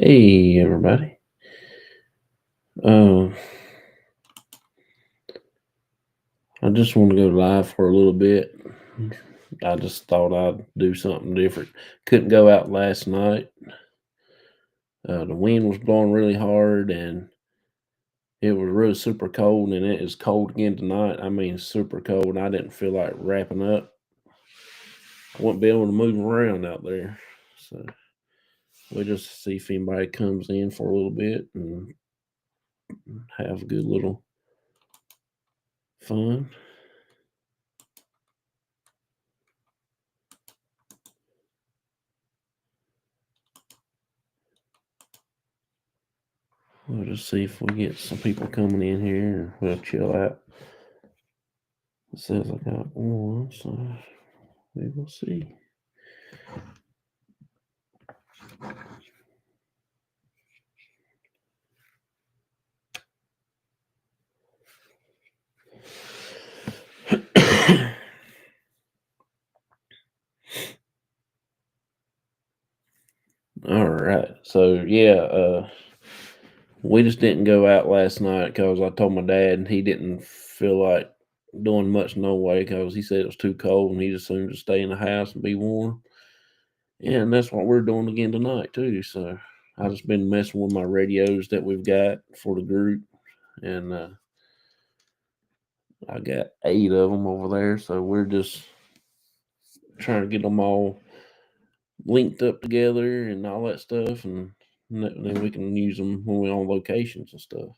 Hey everybody. Um, I just want to go live for a little bit. I just thought I'd do something different. Couldn't go out last night. The wind was blowing really hard and it was really super cold, and it is cold again tonight. I mean, super cold. I didn't feel like wrapping up. I wouldn't be able to move around out there. So we'll just see if anybody comes in for a little bit and have a good little fun. We'll just see if we get some people coming in here and we'll chill out. It says I got one, so we will see. All right. So yeah, we just didn't go out last night because I told my dad, and he didn't feel like doing much no way because he said it was too cold and he just assumed to stay in the house and be warm. And that's what we're doing again tonight too. So I just been messing with my radios that we've got for the group, and I got 8 of them over there. So we're just trying to get them all linked up together and all that stuff, and then we can use them when we're on locations and stuff.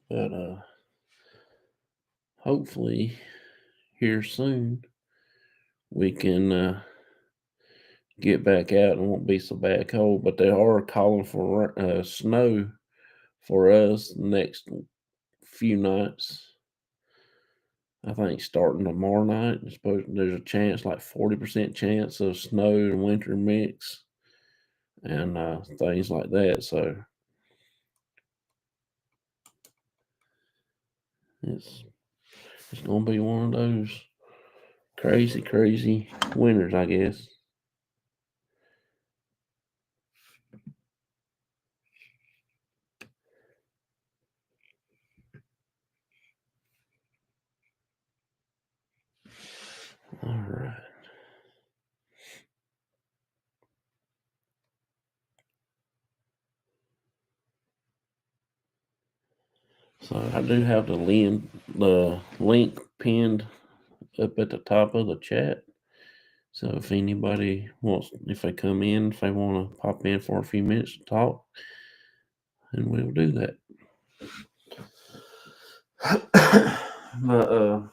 But hopefully, here soon, we can get back out and won't be so bad cold. But they are calling for snow for us next few nights. I think starting tomorrow night, there's a chance, like 40% chance of snow and winter mix and things like that. So it's it's gonna be one of those crazy, crazy winters, I guess. All right. So I do have the link pinned up at the top of the chat. So if anybody wants, if they come in, if they want to pop in for a few minutes to talk, then we'll do that. But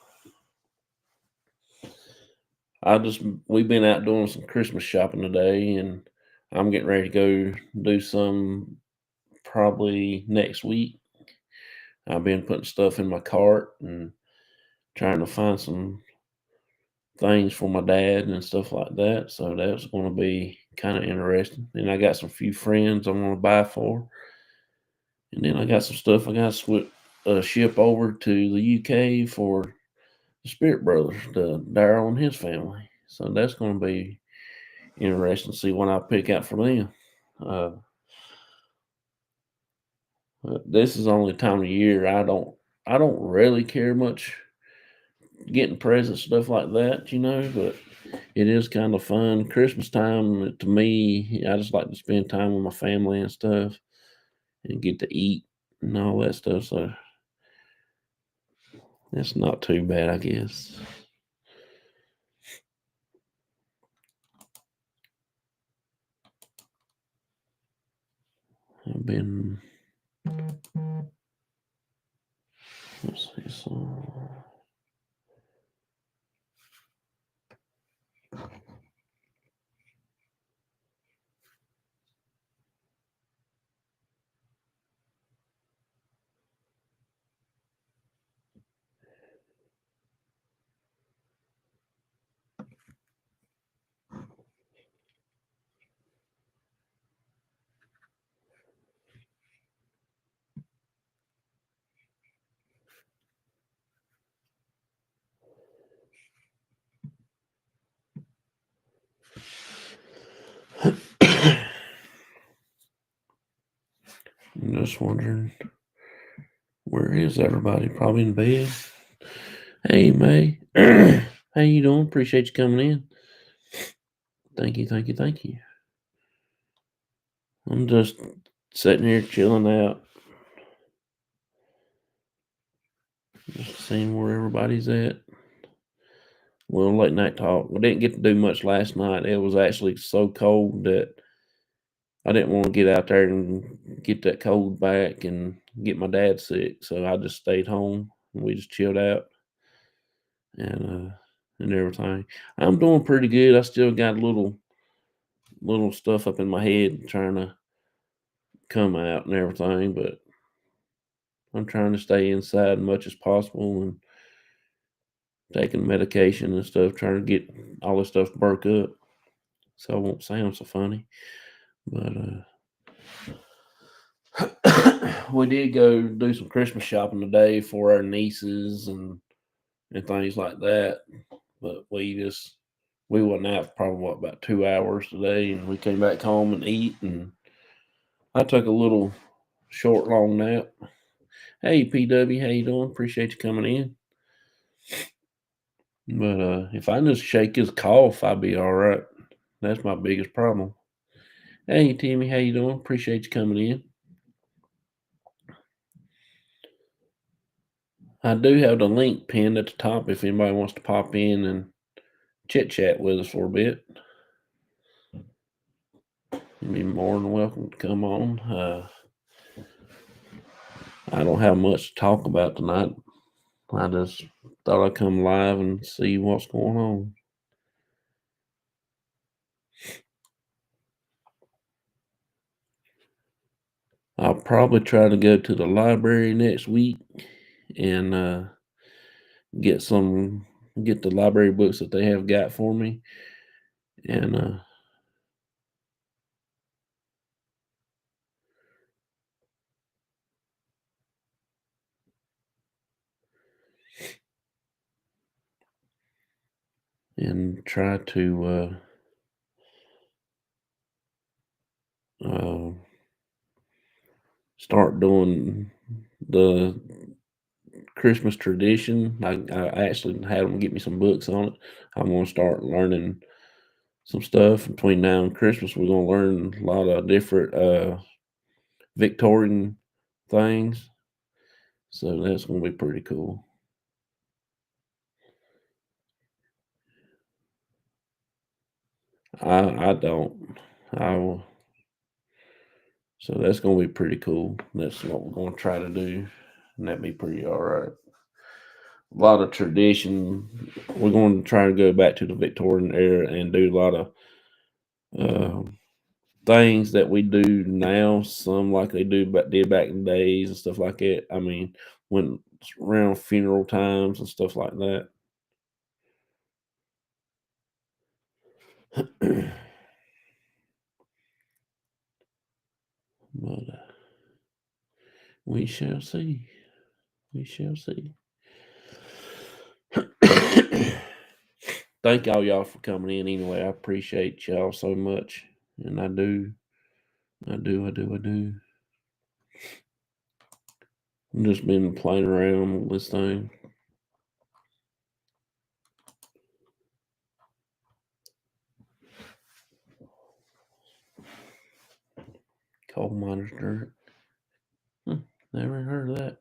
I just we've been out doing some Christmas shopping today, and I'm getting ready to go do some probably next week. I've been putting stuff in my cart and trying to find some things for my dad and stuff like that. So that's going to be kind of interesting. And I got some few friends I want to buy for, and then I got some stuff I got to ship over to the UK for the Spirit Brothers, to Daryl and his family. So that's going to be interesting to see what I pick out for them. Uh, this is the only time of year I don't really care much getting presents, stuff like that, but it is kind of fun. Christmas time to me, I just like to spend time with my family and stuff and get to eat and all that stuff. So it's not too bad, I guess. I've been, let's see, so just wondering, where is everybody? Probably in bed. Hey, May. How you doing? Appreciate you coming in. Thank you, thank you, thank you. I'm just sitting here chilling out, just seeing where everybody's at. Well, late night talk. We didn't get to do much last night. It was actually so cold that I didn't want to get out there and get that cold back and get my dad sick. So I just stayed home and we just chilled out and everything. I'm doing pretty good. I still got little stuff up in my head trying to come out and everything, but I'm trying to stay inside as much as possible and taking medication and stuff, trying to get all this stuff broke up so I won't sound so funny. But we did go do some Christmas shopping today for our nieces and things like that. But we went out for probably about 2 hours today, and we came back home and eat, and I took a little short long nap. Hey PW, how you doing? Appreciate you coming in. But if I just shake his cough, I'll be all right. That's my biggest problem. Hey Timmy, how you doing? Appreciate you coming in. I do have the link pinned at the top if anybody wants to pop in and chit chat with us for a bit. You'd be more than welcome to come on. I don't have much to talk about tonight. I just thought I'd come live and see what's going on. I'll probably try to go to the library next week and get the library books that they have got for me and try to start doing the Christmas tradition. I actually had them get me some books on it. I'm gonna start learning some stuff between now and Christmas. We're gonna learn a lot of different Victorian things, so that's gonna be pretty cool. I don't. I will. So that's gonna be pretty cool. That's what we're gonna try to do, and that'd be pretty all right. A lot of tradition. We're going to try to go back to the Victorian era and do a lot of uh, things that we do now. Some like they did back in the days and stuff like that. I mean, when it's around funeral times and stuff like that. But we shall see. We shall see. Thank all y'all for coming in anyway. I appreciate y'all so much. And I do. I do. I do. I do. I've just been playing around with this thing. Coal miner's dirt. Never heard of that.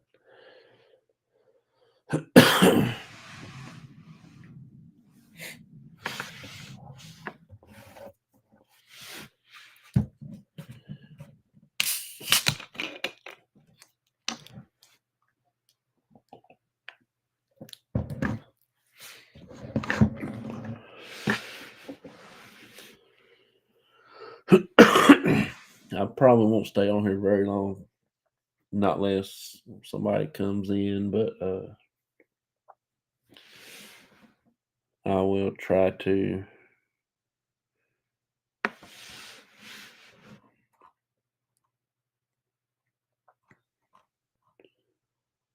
I probably won't stay on here very long, not unless somebody comes in, but I will try to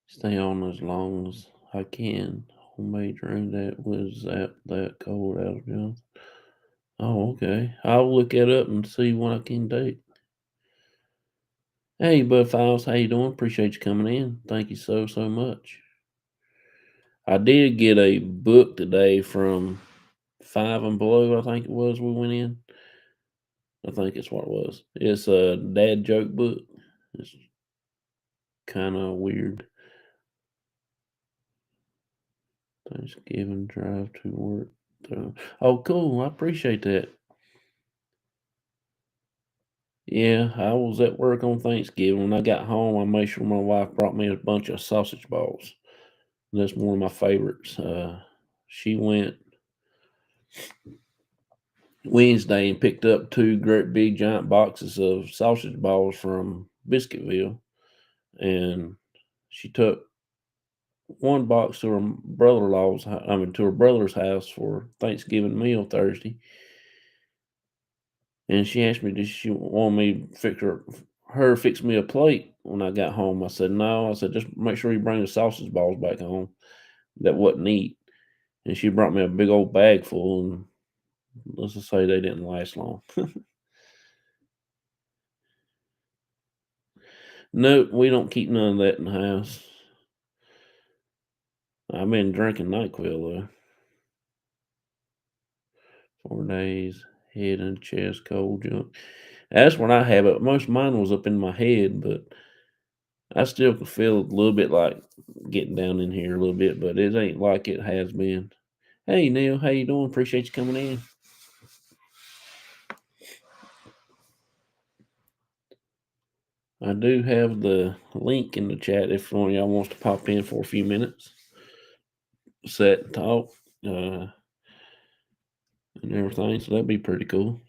stay on as long as I can. Homemade drink that was that cold out of Johnson. Oh, okay. I'll look it up and see what I can do. Hey, Bud Files, how you doing? Appreciate you coming in. Thank you so much. I did get a book today from Five and Below. I think it was. We went in. I think it's what it was. It's a dad joke book. It's kind of weird. Thanksgiving drive to work. Oh, cool. I appreciate that. Yeah, I was at work on Thanksgiving. When I got home, I made sure my wife brought me a bunch of sausage balls. That's one of my favorites. She went Wednesday and picked up two great big giant boxes of sausage balls from Biscuitville, and she took one box to her to her brother's house for Thanksgiving meal Thursday, and she asked me, did she want me to fix me a plate when I got home? I said no. I said just make sure you bring the sausage balls back home. That wasn't neat, and she brought me a big old bag full, and let's just say they didn't last long. No, we don't keep none of that in the house. I've been drinking NyQuil though. 4 days, head and chest cold jump. That's when I have it. Most of mine was up in my head, but I still can feel a little bit like getting down in here a little bit, but it ain't like it has been. Hey Neil, how you doing? Appreciate you coming in. I do have the link in the chat if one of y'all wants to pop in for a few minutes, set and talk, uh, and everything. So that'd be pretty cool.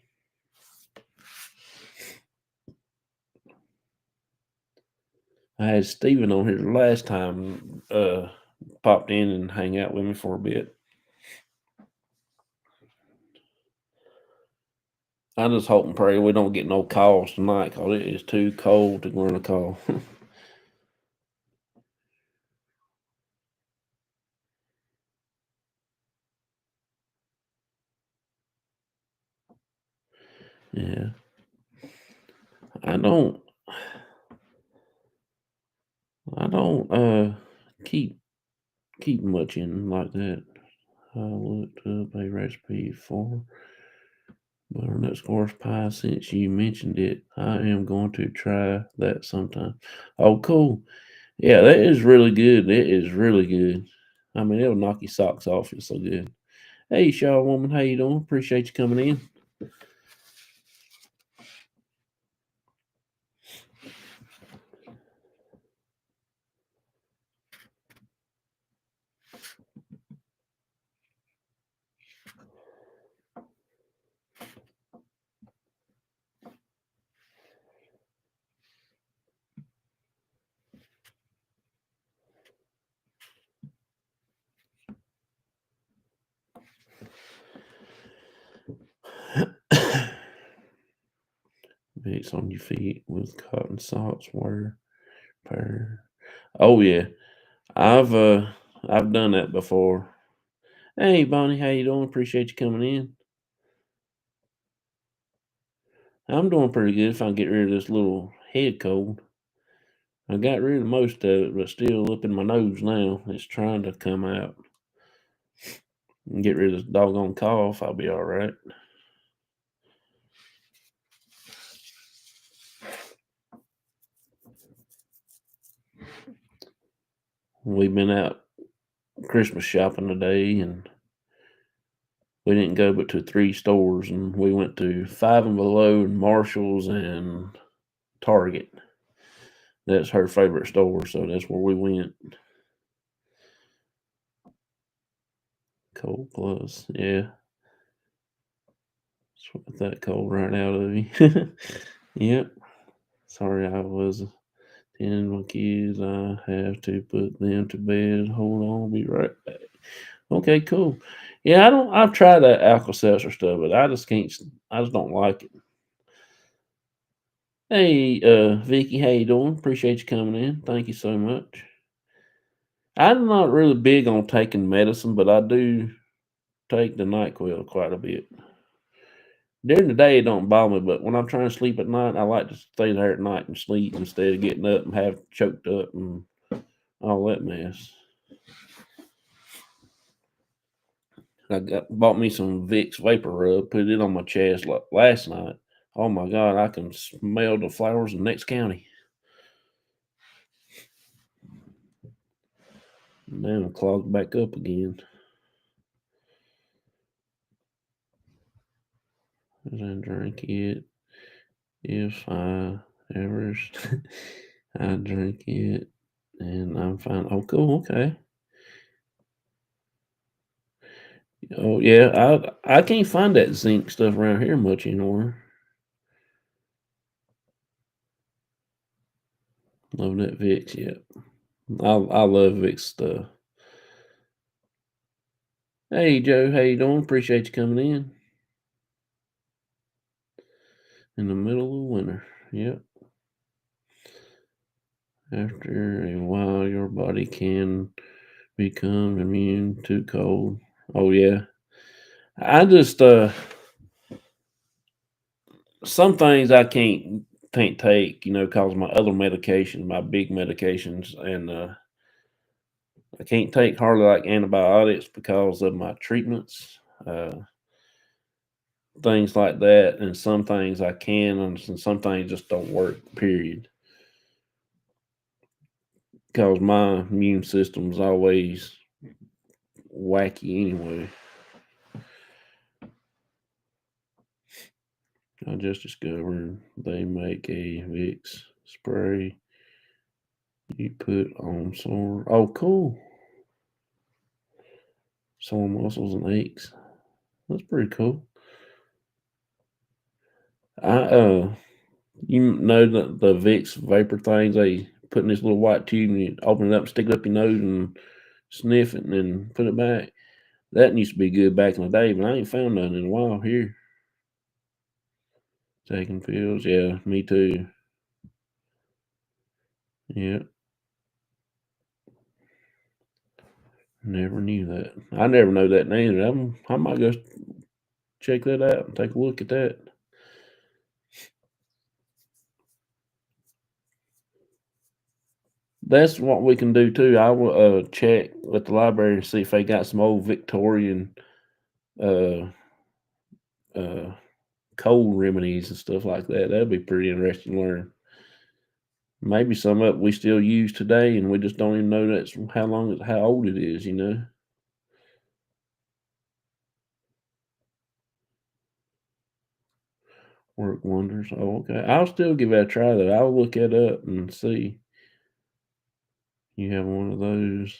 I had Steven on here the last time, popped in and hang out with me for a bit. I just hope and pray we don't get no calls tonight because it is too cold to go on a call. Yeah, I don't, I don't, keep much in like that. I looked up a recipe for butternut squash pie. Since you mentioned it, I am going to try that sometime. Oh, cool. Yeah, that is really good. It is really good. I mean, it'll knock your socks off. It's so good. Hey, Shaw woman, how you doing? Appreciate you coming in. Mix on your feet with cotton socks, wear pair. Oh yeah, I've uh I've done that before. Hey Bonnie, how you doing? Appreciate you coming in. I'm doing pretty good if I can get rid of this little head cold. I got rid of most of it, but still up in my nose now. It's trying to come out. And get rid of this doggone cough, I'll be all right. We've been out Christmas shopping today, and we didn't go but to three stores, and we went to Five and Below, and Marshalls, and Target. That's her favorite store, so that's where we went. Cold plus, yeah. Sweat that cold right out of you. Yep. Sorry, I was tending my kids. I have to put them to bed. Hold on, I'll be right back. Okay, cool. Yeah, I've tried that Alka Seltzer stuff, but I just can't. I just don't like it. Hey, Vicky, how you doing? Appreciate you coming in. Thank you so much. I'm not really big on taking medicine, but I do take the NyQuil quite a bit. During the day, it don't bother me, but when I'm trying to sleep at night, I like to stay there at night and sleep instead of getting up and have choked up and all that mess. Bought me some Vicks Vapor Rub, put it on my chest last night. Oh my God, I can smell the flowers in the next county. Now I'm clogged back up again. As I drink it, if I ever, I drink it, and I'm fine. Oh, cool. Okay. Oh yeah, I can't find that zinc stuff around here much anymore. Love that Vicks. Yeah, I love Vicks stuff. Hey Joe, how you doing? Appreciate you coming in the middle of winter. Yep. After a while, your body can become immune to cold. Oh yeah. I just some things I can't take, cause my other medications, my big medications, and I can't take hardly like antibiotics because of my treatments, things like that. And some things I can, and some things just don't work. Period. Because my immune system's always wacky anyway. I just discovered they make a Vicks spray you put on sore. Oh, cool. Sore muscles and aches. That's pretty cool. I you know the Vicks vapor things they put in this little white tube and you open it up, stick it up your nose and sniff it and then put it back. That used to be good back in the day, but I ain't found none in a while here. Taking pills, yeah, me too. Yeah, never knew that. I never know that neither. I might go check that out and take a look at that. That's what we can do too. I will check with the library and see if they got some old Victorian uh uh cold remedies and stuff like that. That'd be pretty interesting to learn. Maybe some of it we still use today and we just don't even know that's how old it is. Work wonders. Oh, okay. I'll still give that a try though. I'll look it up and see. You have one of those.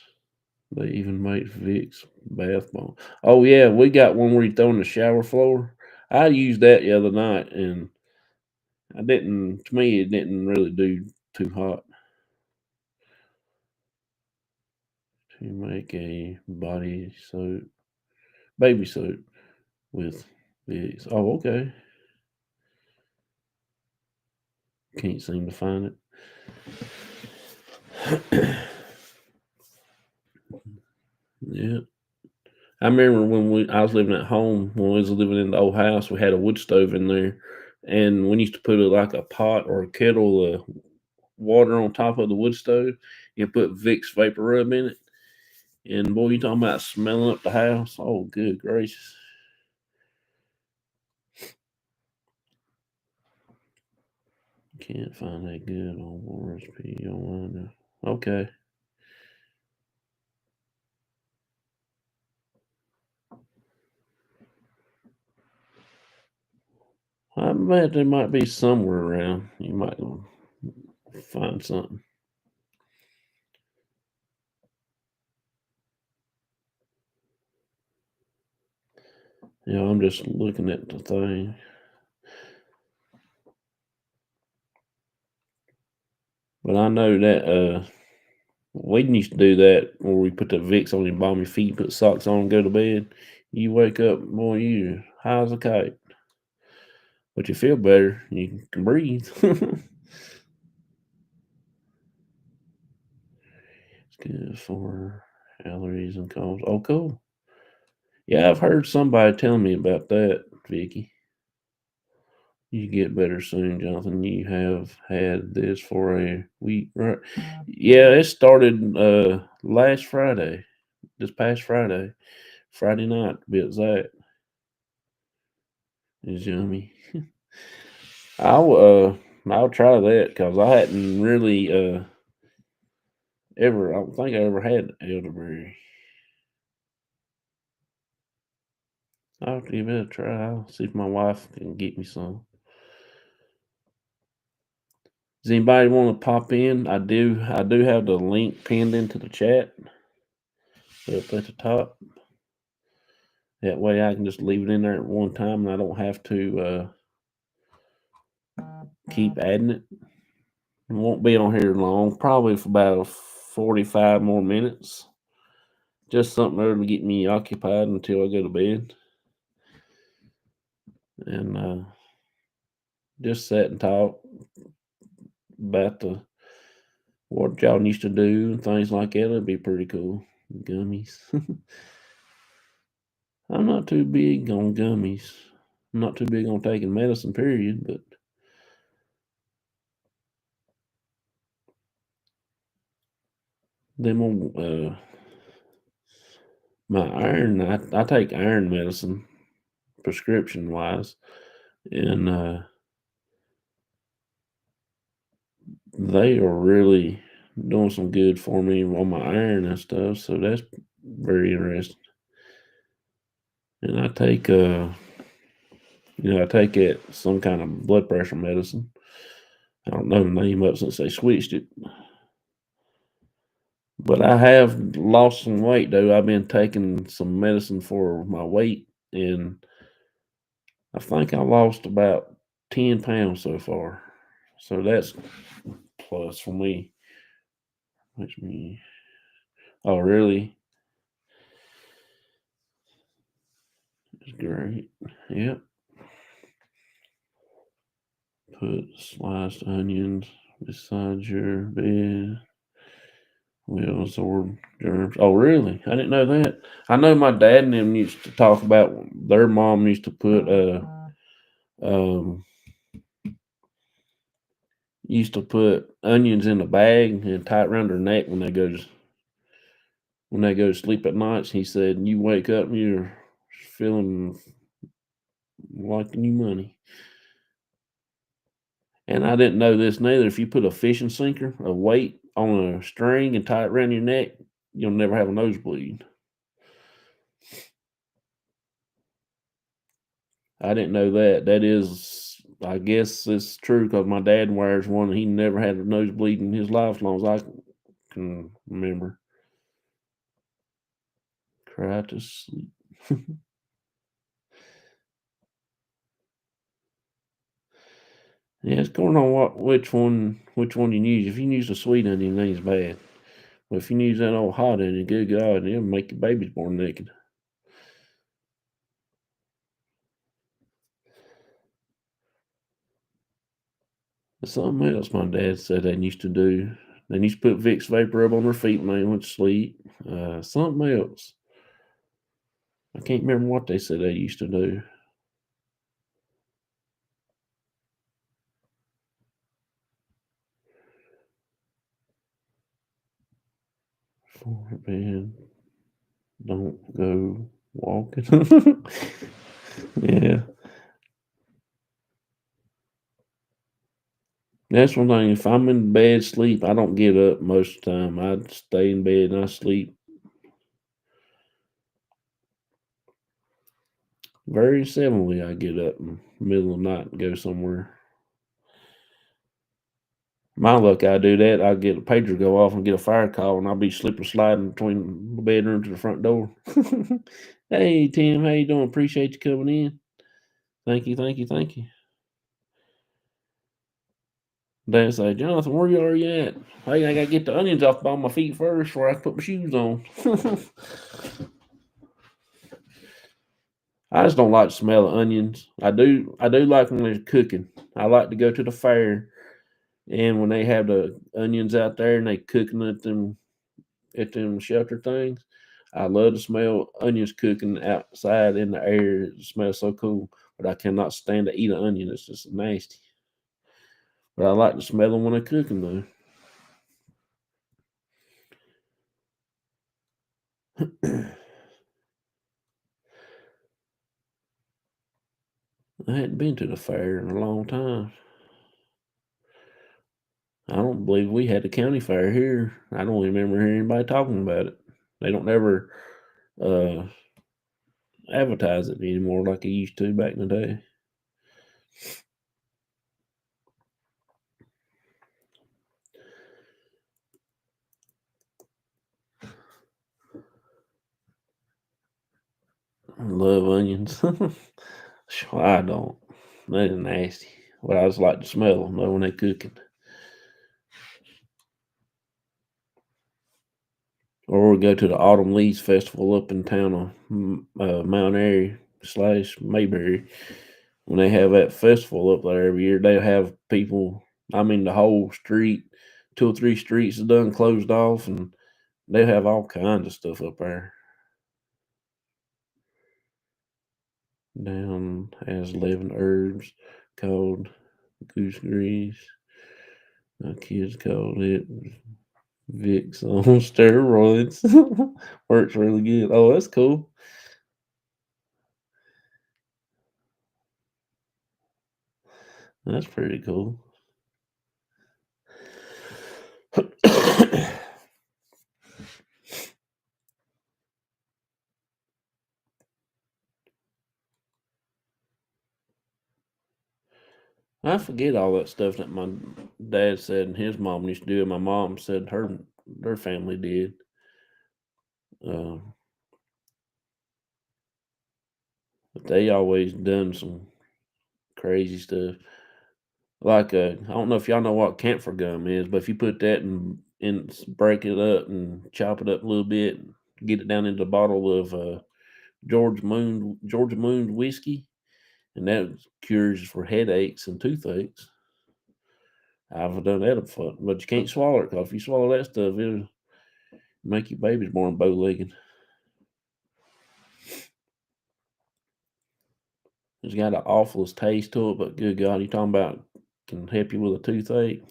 They even make Vicks bath bomb. Oh yeah, we got one where you throw in the shower floor. I used that the other night and I didn't. To me, it didn't really do too hot to make a body soap, baby soap with Vicks. Oh, okay. Can't seem to find it. Yeah, I remember when I was living at home when we was living in the old house. We had a wood stove in there, and we used to put like a pot or a kettle of water on top of the wood stove and put Vicks vapor rub in it. And boy, you talking about smelling up the house? Oh, good gracious! Can't find that good on recipe online. Okay, I bet there might be somewhere around. You might find something. I'm just looking at the thing, but I know that we used to do that where we put the Vicks on your balmy feet, put socks on, and go to bed. You wake up, boy, you high as a kite, but you feel better. You can breathe. It's good for allergies and colds. Oh, cool. Yeah, I've heard somebody tell me about that, Vicky. You get better soon, Jonathan. You have had this for a week, right? Yeah, it started last Friday, this past Friday, Friday night to be exact. It's yummy. I'll I'll try that because I hadn't really ever. I don't think I ever had elderberry. I'll have to give it a try. I'll see if my wife can get me some. Does anybody want to pop in? I do have the link pinned into the chat up at the top. That way I can just leave it in there at one time and I don't have to keep adding it. It won't be on here long, probably for about 45 more minutes. Just something there to get me occupied until I go to bed. And just sit and talk about what y'all used to do and things like that. It'd be pretty cool. Gummies. I'm not too big on gummies. I'm not too big on taking medicine, period, but them on my iron, I take iron medicine prescription wise, and they are really doing some good for me on my iron and stuff. So that's very interesting. And I take I take it some kind of blood pressure medicine. I don't know the name of it since they switched it. But I have lost some weight though. I've been taking some medicine for my weight, and I think I lost about 10 pounds so far. So that's plus for me. Which me. Oh, really? It's great. Yep. Put sliced onions beside your bed. Will absorb germs. Oh, really? I didn't know that. I know my dad and them used to talk about their mom used to put um onions in a bag and tie it around their neck when they go to sleep at nights. He said, "You wake up and you're feeling like new money." And I didn't know this neither. If you put a fishing sinker, a weight on a string and tie it around your neck, you'll never have a nosebleed. I didn't know that. That is, I guess it's true because my dad wears one and he never had a nosebleed in his life as long as I can remember. Cry to sleep. Yeah, it's going on which one you use. If you use a sweet onion, it ain't bad. But if you use that old hot onion, good God, it'll make your babies born naked. There's something else my dad said they used to do. They used to put Vicks vapor rub on their feet when they went to sleep. Something else. I can't remember what they said they used to do. For bed, don't go walking. Yeah, that's one thing. If I'm in bed sleep, I don't get up most of the time. I stay in bed and I sleep. Very seldomly I get up in the middle of the night and go somewhere. My luck, I do that. I get a pager go off and get a fire call, and I'll be slipping sliding between the bedroom to the front door. Hey Tim, how you doing? Appreciate you coming in. Thank you, thank you, thank you. Dad say, Jonathan, where you are you at? Hey, I gotta get the onions off by my feet first before I put my shoes on. I just don't like the smell of onions. I do like when they're cooking. I like to go to the fair and when they have the onions out there and they cooking at them shelter things. I love to smell onions cooking outside in the air. It smells so cool. but I cannot stand to eat an onion. It's just nasty. But I like to smell them when I cook them, though. I hadn't been to the fair in a long time. I don't believe we had a county fair here. I don't remember hearing anybody talking about it. They don't ever uh, advertise it anymore like they used to back in the day. I love onions. I don't. They're nasty. But I just like to smell them though when they're cooking. Or we go to the Autumn Leaves Festival up in town of Mount Airy / Mayberry. When they have that festival up there every year, they have people. I mean, the whole street, 2 or 3 streets is done closed off, and they have all kinds of stuff up there. Down has 11 herbs called goose grease. My kids called it Vicks on steroids. Works really good. Oh, that's cool. That's pretty cool. I forget all that stuff that my dad said and his mom used to do, and my mom said their family did. Uh, but they always done some crazy stuff. Like I don't know if y'all know what camphor gum is, but if you put that and break it up and chop it up a little bit, get it down into a bottle of Georgia Moon whiskey, and that cures for headaches and toothaches. I've done that before, but you can't swallow it because if you swallow that stuff, it'll make your babies born bow legged. It's got an awfulest taste to it, but good God, you talking about can help you with a toothache.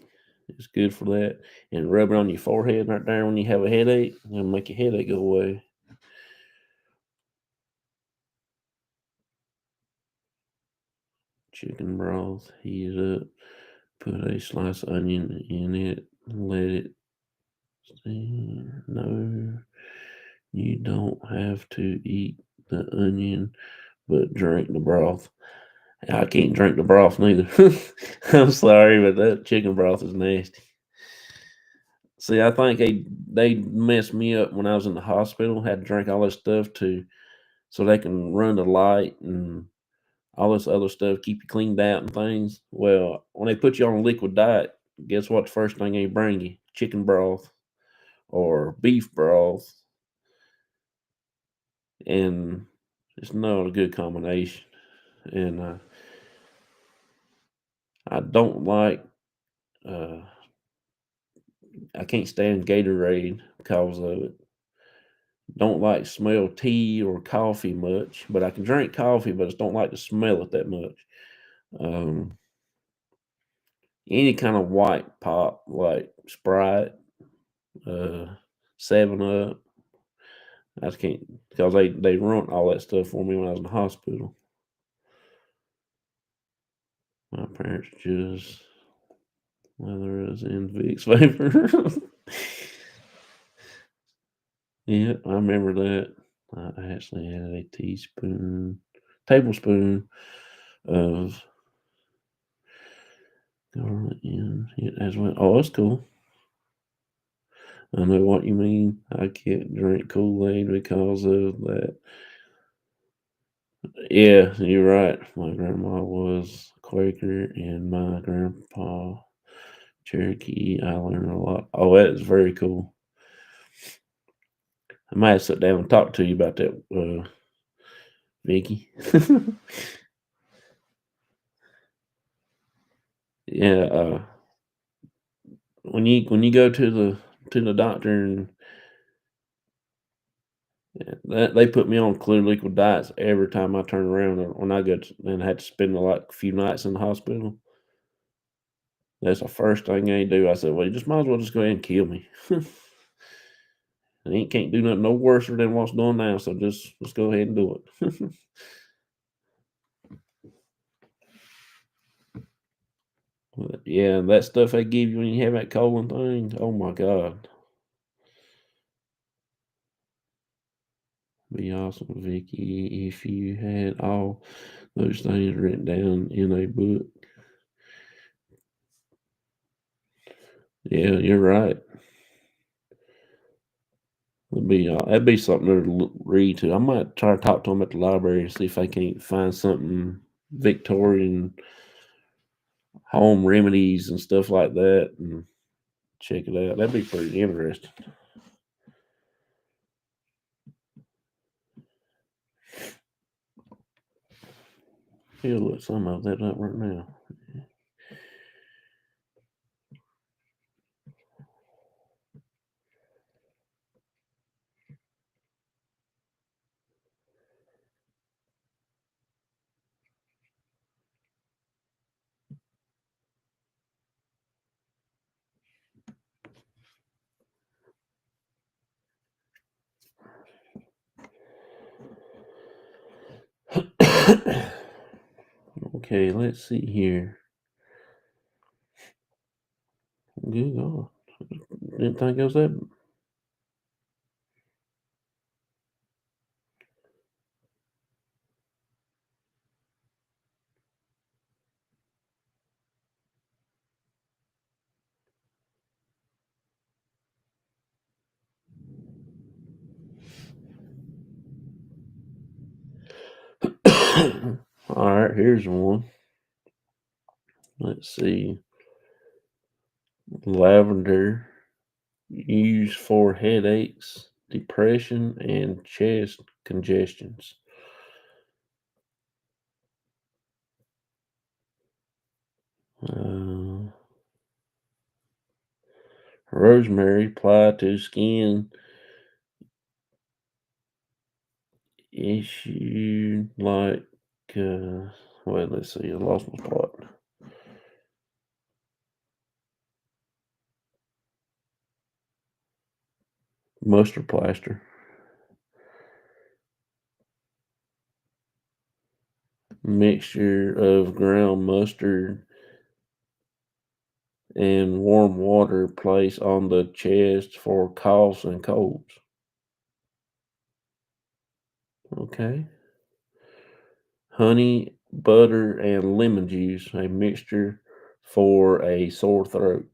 It's good for that. And rub it on your forehead right there when you have a headache. It'll make your headache go away. Chicken broth, heat it up. Put a sliced onion in it. Let it steam. No, you don't have to eat the onion, but drink the broth. I can't drink the broth neither. I'm sorry, but that chicken broth is nasty. See, I think they messed me up when I was in the hospital. Had to drink all this stuff to so they can run the light and all this other stuff, keep you cleaned out and things. Well, when they put you on a liquid diet, guess what? The first thing they bring you chicken broth or beef broth, and it's not a good combination. And I don't like. Uh, I can't stand Gatorade because of it. Don't like smell tea or coffee much, but I can drink coffee, but I just don't like to smell it that much. Um, any kind of white pop like Sprite, uh, 7 Up, I just can't because they ruined all that stuff for me when I was in the hospital. My parents just whether it was in Vicks vapor. Yeah, I remember that. I actually had a tablespoon of garlic in it as well. Oh, that's cool. I know what you mean. I can't drink Kool-Aid because of that. Yeah, you're right. My grandma was Quaker and my grandpa Cherokee. I learned a lot. Oh, that is very cool. I might have sit down and talk to you about that, Vicky. Yeah, when you go to the doctor and Yeah, they put me on clear liquid diets every time I turn around, when I got and had to spend, like, a few nights in the hospital. That's the first thing they do. I said, "Well, you just might as well just go ahead and kill me. And he can't do nothing no worse than what's doing now, so just go ahead and do it." But, yeah, that stuff they give you when you have that colon thing, oh my god. Be awesome, Vicky, if you had all those things written down in a book. Yeah, you're right. That'd be something to read to. I might try to talk to them at the library and see if they can't find something Victorian home remedies and stuff like that, and check it out. That'd be pretty interesting. He'll look some of that up right now. Okay, let's see here. Good God. Didn't think it was that. All right, here's one. Let's see. Lavender used for headaches, depression, and chest congestions. Uh, Rosemary applied to skin issue like, well, let's see, I lost my spot. Mustard plaster. Mixture of ground mustard and warm water placed on the chest for coughs and colds. Okay. Honey, butter, and lemon juice, a mixture for a sore throat.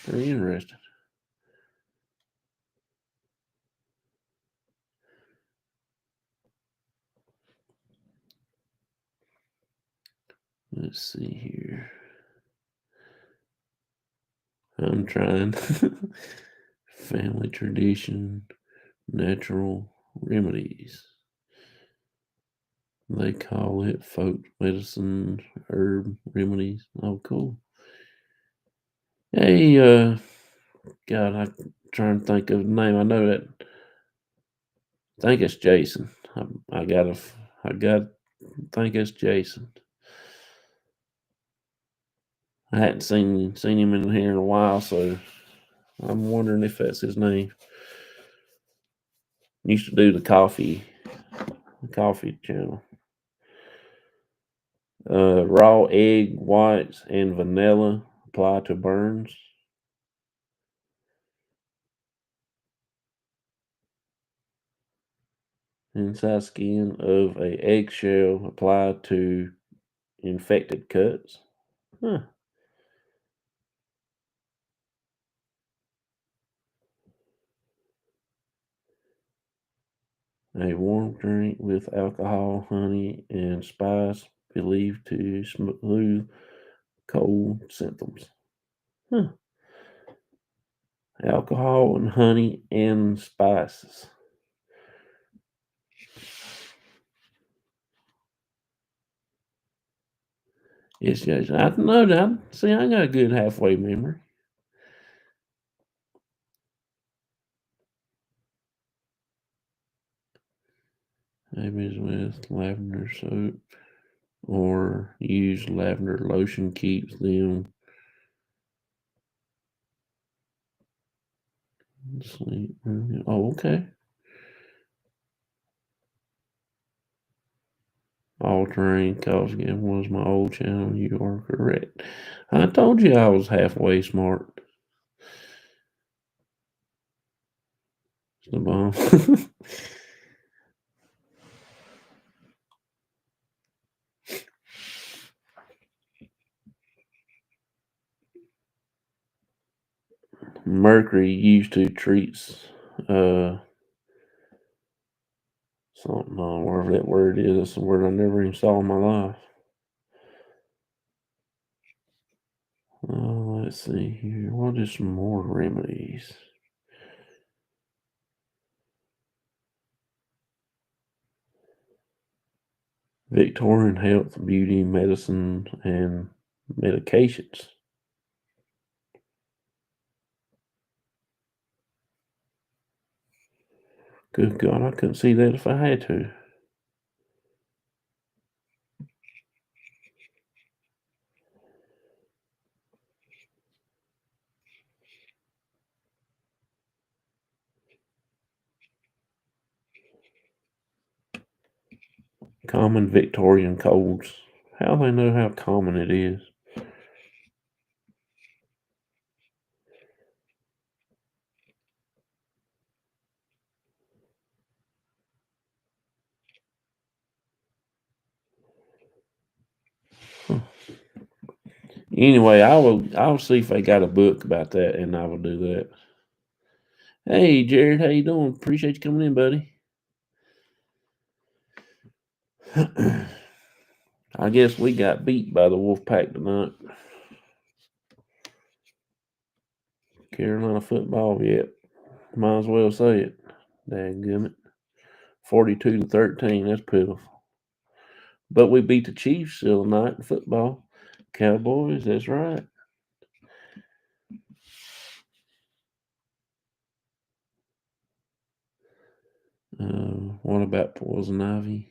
Very interesting. Let's see here. I'm trying. Family tradition, natural remedies. They call it folk medicine, herb remedies. Oh, cool. Hey, God, I'm trying to think of the name. I know that. I think it's Jason. I gotta, I got. Think it's Jason. I hadn't seen him in here in a while, so I'm wondering if that's his name. Used to do the coffee channel. Raw egg whites and vanilla apply to burns. Inside skin of a eggshell applied to infected cuts. Huh. A warm drink with alcohol, honey, and spice believed to smooth cold symptoms. Huh. Alcohol and honey and spices. It's just, I know that. See, I got a good halfway memory. Babies with lavender soap or use lavender lotion keeps them asleep. Oh, okay. All terrain costume was my old channel. You are correct. I told you I was halfway smart. It's the bomb. Mercury used to treats something on wherever that word is. That's a word I never even saw in my life. Let's see here. What is some more remedies? Victorian health, beauty, medicine, and medications. Good God, I couldn't see that if I had to. Common Victorian colds. How do they know how common it is? Huh. Anyway, I'll see if they got a book about that, and I will do that. Hey, Jared, how you doing? Appreciate you coming in, buddy. I guess we got beat by the Wolfpack tonight. Carolina football, yep. Might as well say it. Dadgummit. 42-13. That's pitiful. But we beat the Chiefs the other night in football. Cowboys, that's right. What about Poison Ivy?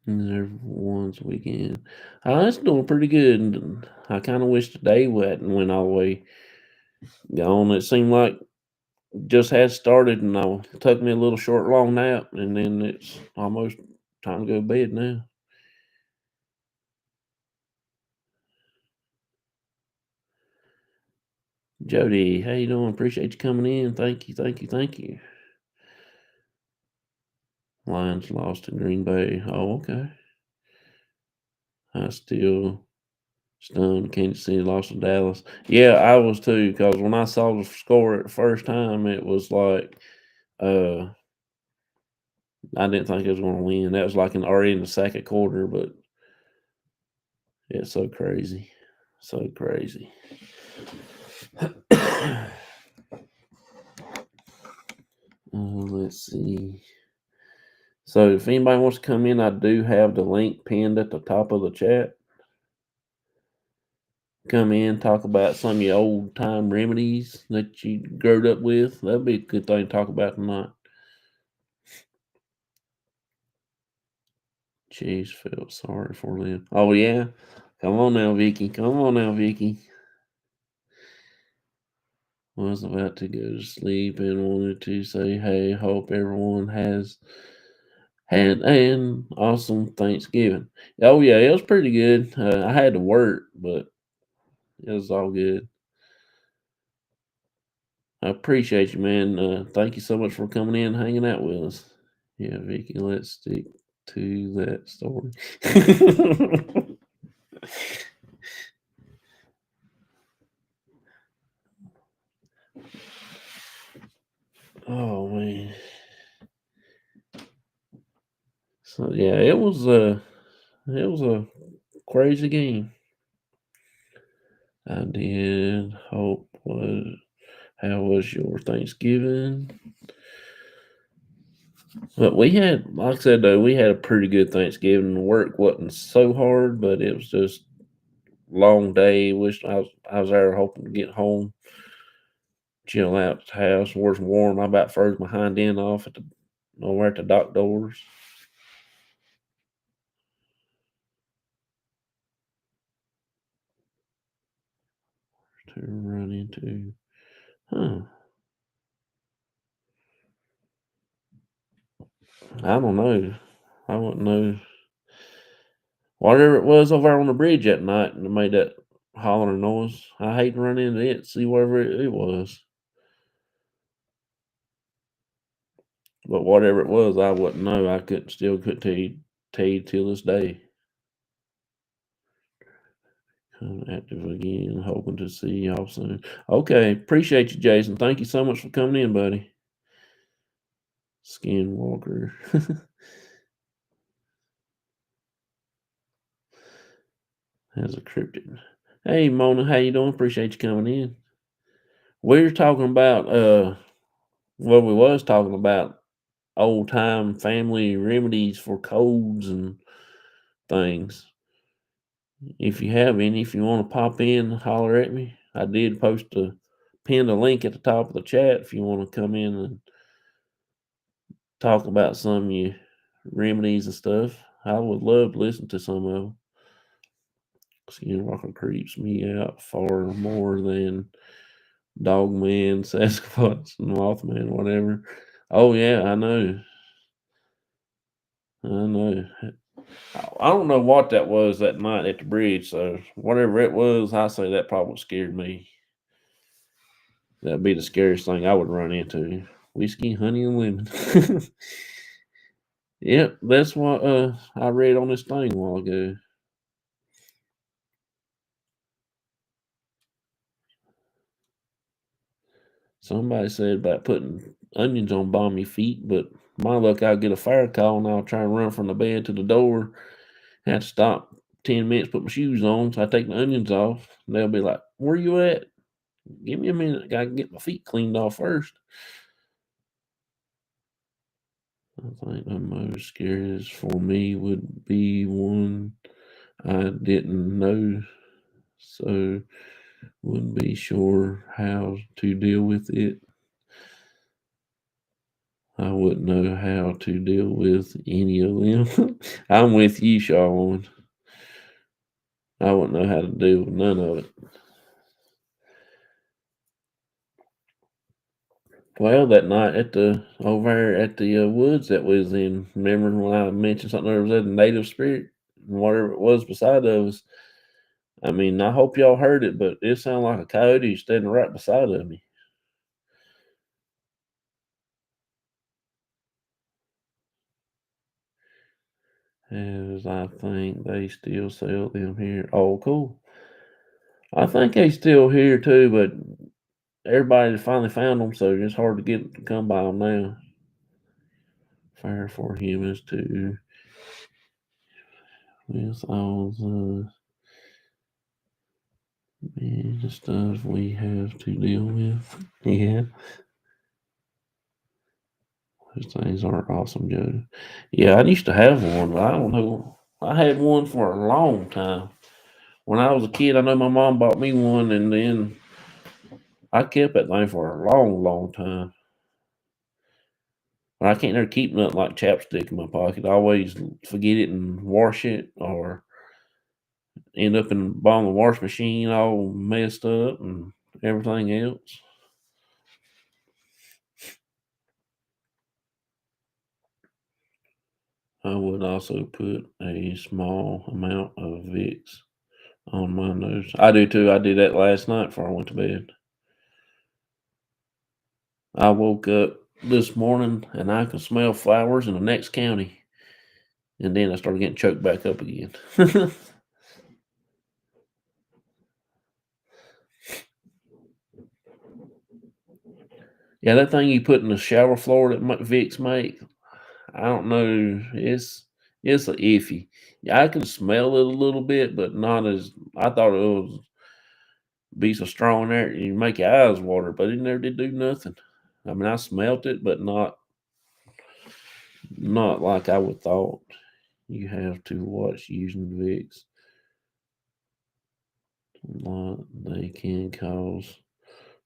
Everyone's weekend. It's doing pretty good. And I kind of wish today hadn't went all the way gone. It seemed like just had started, and I took me a little short long nap, and then it's almost time to go to bed now. Jody, how you doing? Appreciate you coming in. Thank you, thank you, thank you. Lions lost to Green Bay. Oh, okay. I still stunned. Kansas City lost to Dallas. Yeah, I was too, because when I saw the score at the first time, it was like, uh, I didn't think it was going to win. That was like already in the second quarter, but it's so crazy. So crazy. Let's see. So if anybody wants to come in, I do have the link pinned at the top of the chat. Come in, talk about some of your old time remedies that you growed up with. That'd be a good thing to talk about tonight. Jeez, felt sorry for them. Oh yeah. Come on now, Vicky. Come on now, Vicky. Was about to go to sleep and wanted to say, hey, hope everyone has had an awesome Thanksgiving. Oh yeah, it was pretty good. I had to work, but it was all good. I appreciate you, man. Thank you so much for coming in and hanging out with us. Yeah, Vicky, let's stick to that story. Oh man. So yeah, it was a crazy game. I did. Hope was how was your Thanksgiving? But we had, like I said though, we had a pretty good Thanksgiving. The work wasn't so hard, but it was just long day. Wish I was there hoping to get home chill out at the house where it's warm. I about froze my hind end off at the over at the dock doors to run into. Huh. I don't know. I wouldn't know. Whatever it was over there on the bridge that night and it made that hollering noise. I hate to run into it, see whatever it was. But whatever it was, I wouldn't know. I couldn't tell you till this day. I'm active again, hoping to see y'all soon. Okay, appreciate you, Jason. Thank you so much for coming in, buddy. Skinwalker. Has a cryptid. Hey Mona, how you doing? Appreciate you coming in. We're talking about what we was talking about old time family remedies for colds and things. If you have any, if you want to pop in, holler at me. I did pin a link at the top of the chat if you want to come in and talk about some of your remedies and stuff. I would love to listen to some of them. Skinwalker creeps me out far more than Dogman, Sasquatch, and Mothman, whatever. Oh yeah, I know. I know. I don't know what that was that night at the bridge. So whatever it was, I say that probably scared me. That'd be the scariest thing I would run into. Whiskey, honey, and lemon. Yep, that's what I read on this thing a while ago. Somebody said about putting onions on balmy feet, but my luck, I'll get a fire call and I'll try and run from the bed to the door. Have to stop 10 minutes, put my shoes on, so I take the onions off. And they'll be like, "Where you at? Give me a minute. I gotta get my feet cleaned off first." I think the most scariest for me would be one I didn't know, so wouldn't be sure how to deal with it. I wouldn't know how to deal with any of them. I'm with you, Sean. I wouldn't know how to deal with none of it. Well, that night at the over there at the woods that we was in, remember when I mentioned something there was a native spirit and whatever it was beside of us. I mean, I hope y'all heard it, but it sounded like a coyote standing right beside of me. As I think they still sell them here. Oh, cool. I think they still here too, but everybody finally found them, so it's hard to get to come by them now. Fair for humans too. With all the stuff we have to deal with. Yeah, those things are awesome, Joe. Yeah, I used to have one, but I don't know. I had one for a long time. When I was a kid, I know my mom bought me one, and then I kept that thing for a long, long time. But I can't never keep nothing like chapstick in my pocket. I always forget it and wash it, or end up in the bottom of the wash machine all messed up and everything else. I would also put a small amount of Vicks on my nose. I do too. I did that last night before I went to bed. I woke up this morning and I could smell flowers in the next county. And then I started getting choked back up again. Yeah, that thing you put in the shower floor that Vicks make, I don't know. It's a iffy. Yeah, I can smell it a little bit, but not as I thought it was be so strong in there. You make your eyes water, but it never did do nothing. I mean, I smelt it, but not like I would thought. You have to watch using Vicks. Lot they can cause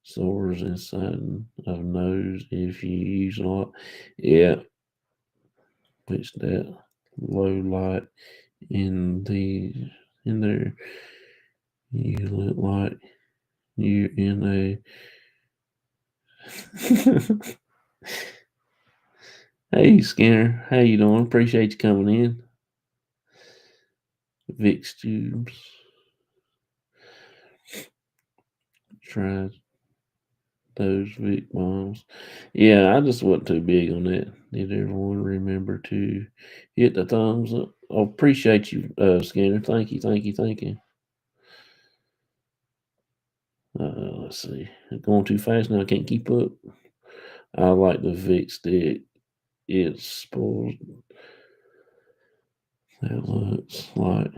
sores inside of nose if you use a lot. Yeah, it's that low light in there. You look like you in a Hey Skinner, how you doing? Appreciate you coming in. Vicks tubes. Try those Vic bombs. Yeah, I just wasn't too big on that. Did everyone remember to hit the thumbs up? I appreciate you, Skinner. Thank you, thank you, thank you. Let's see. Going too fast now. I can't keep up. I like the Vic stick. It's spoiled. That looks like.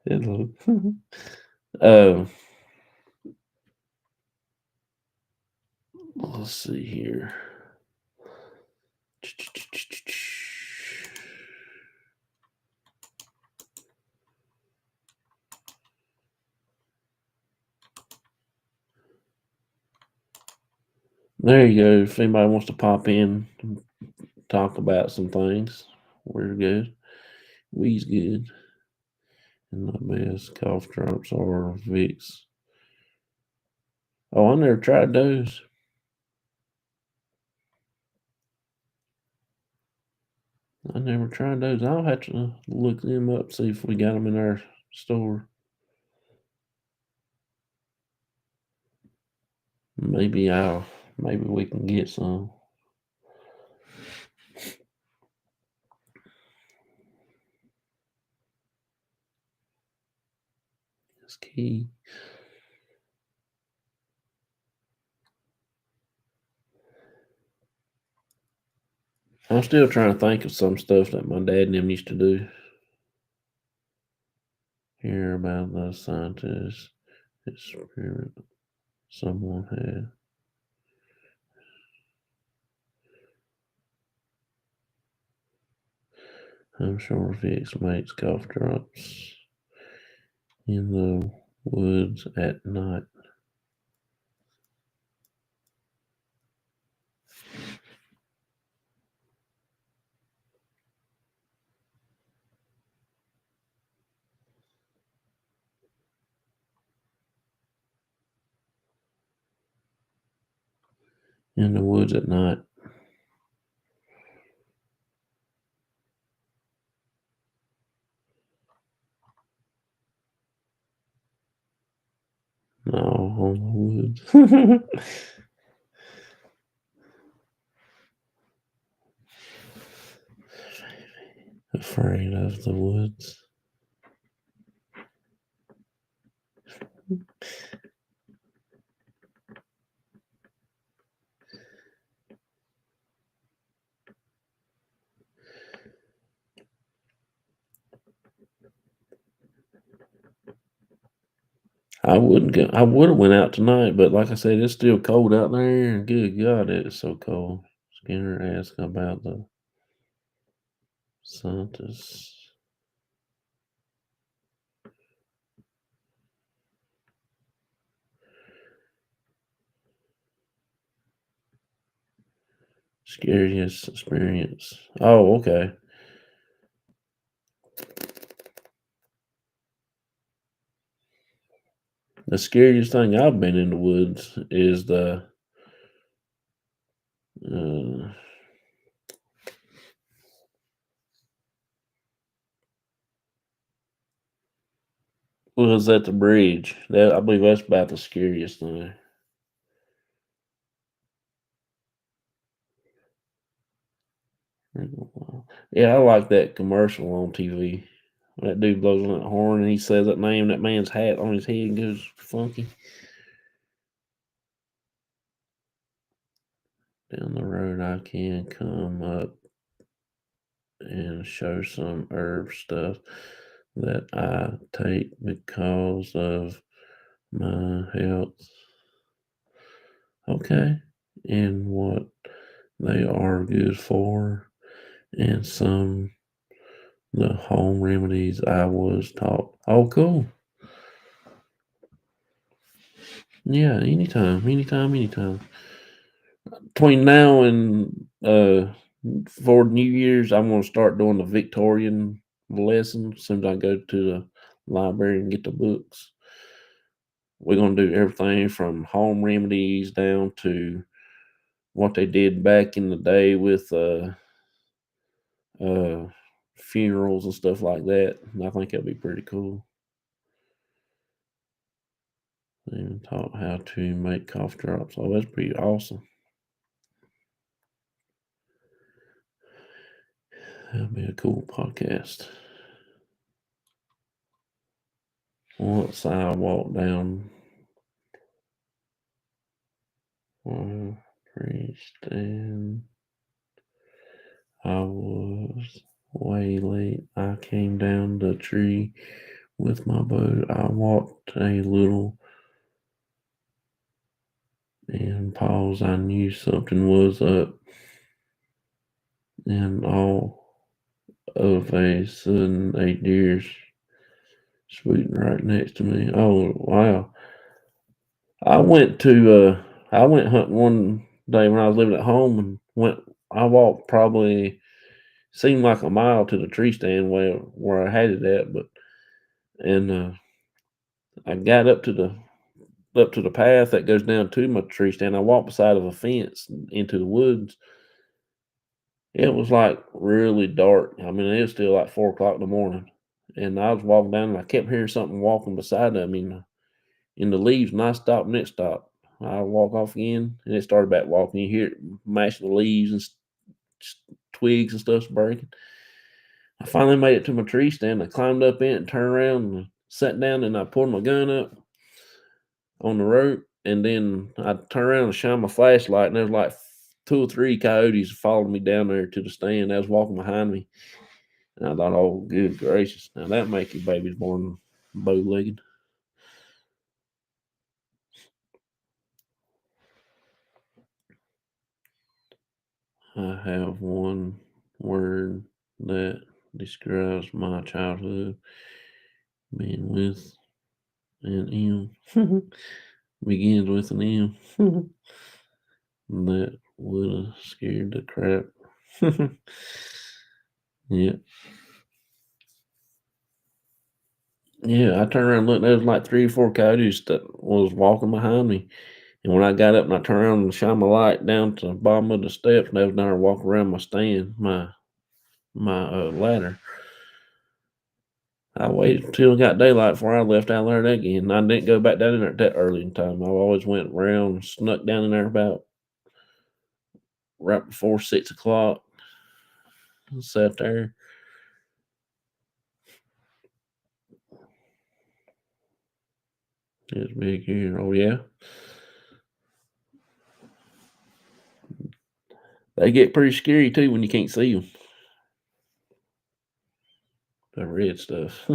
it look. uh, let's see here. There you go. If anybody wants to pop in and talk about some things, we're good. We's good. And the best cough drops are Vicks. Oh, I never tried those. I never tried those. I'll have to look them up, see if we got them in our store. Maybe we can get some. It's key. I'm still trying to think of some stuff that my dad and them used to do. Hear about the scientist experiment someone had. I'm sure Vicks makes cough drops in the woods at night. In the woods at night. No, on the woods. Afraid of the woods. I wouldn't go. I would have went out tonight, but like I said, it's still cold out there. And good God, it is so cold. Skinner asked about the scientists. Scariest experience. Oh, okay. The scariest thing I've been in the woods is the uh, was at the bridge. That I believe that's about the scariest thing. Yeah, I like that commercial on TV. That dude blows on that horn and he says that name, that man's hat on his head goes funky. Down the road, I can come up and show some herb stuff that I take because of my health. Okay. And what they are good for, and some the home remedies I was taught. Oh, cool. Yeah, anytime. Between now and for New Year's, I'm gonna start doing the Victorian lesson. As soon as I go to the library and get the books, we're gonna do everything from home remedies down to what they did back in the day with uh, funerals and stuff like that. And I think that'd be pretty cool. And taught how to make cough drops. Oh, that's pretty awesome. That'd be a cool podcast. Once I walked down tree stand, I was way late. I came down the tree with my bow. I walked a little and paused. I knew something was up, and all of a sudden, a deer swooting right next to me. Oh wow! I went to I went hunting one day when I was living at home and went. I walked probably seemed like a mile to the tree stand where I had it at, but and I got up to the path that goes down to my tree stand. I walked beside of a fence into the woods. It was like really dark. I mean, it was still like 4 o'clock in the morning, and I was walking down, and I kept hearing something walking beside of me in the leaves, and I stopped, and it stopped. I walk off again, and it started back walking. You hear it mashing the leaves and s- twigs and stuff's breaking. I finally made it to my tree stand. I climbed up in it and turned around and sat down, and I pulled my gun up on the rope, and then I turned around and shined my flashlight, and there was like 2 or 3 coyotes followed me down there to the stand. They was walking behind me, and I thought, "Oh, good gracious! Now that make your babies born bow legged." I have one word that describes my childhood, being with an M. Begins with an M. That would have scared the crap. Yeah. Yeah, I turned around and looked, there was like 3 or 4 coyotes that was walking behind me, and when I got up and I turned around and shined my light down to the bottom of the steps, and they was down there walking around my stand, my ladder. I waited until it got daylight before I left out there again. I didn't go back down in there at that early in time. I always went around, snuck down in there about right before 6 o'clock, and sat there. It's big here. Oh yeah, they get pretty scary too when you can't see them. The red stuff.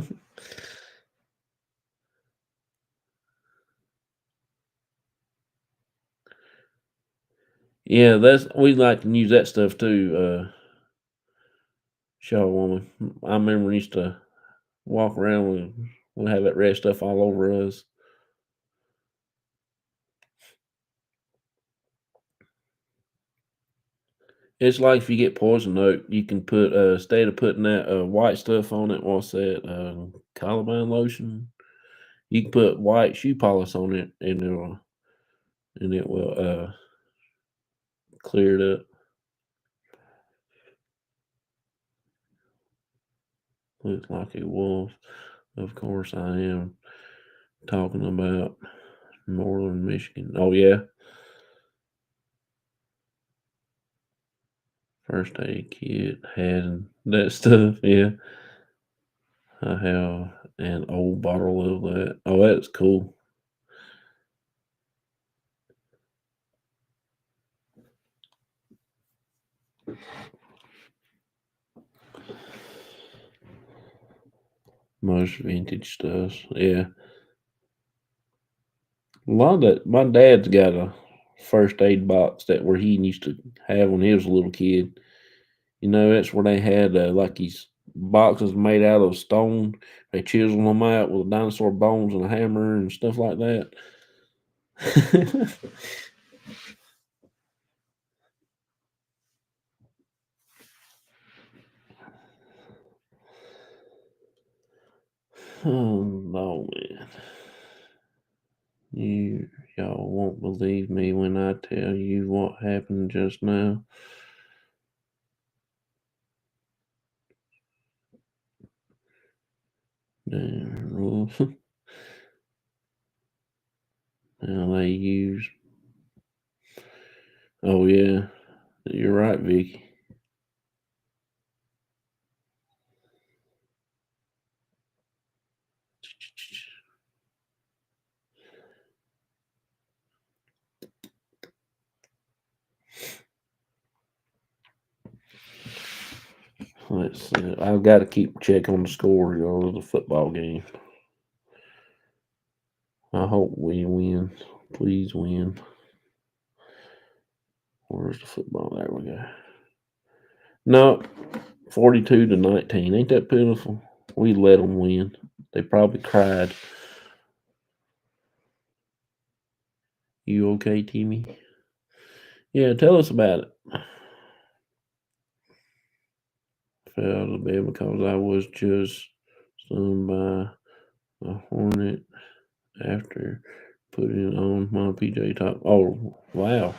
Yeah, that's we like to use that stuff too. Show a woman. I remember we used to walk around with we have that red stuff all over us. It's like if you get poison oak, you can put instead of putting that white stuff on it, what's that? Columbine lotion. You can put white shoe polish on it, and it will clear it up. Looks like a wolf. Of course, I am talking about northern Michigan. Oh yeah, first aid kit had that stuff. Yeah, I have an old bottle of that. Oh, that's cool. Most vintage stuff. Yeah, a lot of that. My dad's got a first aid box that where he used to have when he was a little kid. You know, that's where they had like these boxes made out of stone. They chiseled them out with dinosaur bones and a hammer and stuff like that. Oh no, man. Y'all won't believe me when I tell you what happened just now. Damn, now they use. Oh yeah, you're right, Vicky. Let's see. I've got to keep check on the score, y'all, of the football game. I hope we win. Please win. Where's the football? There we go. No, 42-19. Ain't that pitiful? We let them win. They probably cried. You okay, Timmy? Yeah, tell us about it. Fell to bed because I was just stung by a hornet after putting on my PJ top. Oh, wow.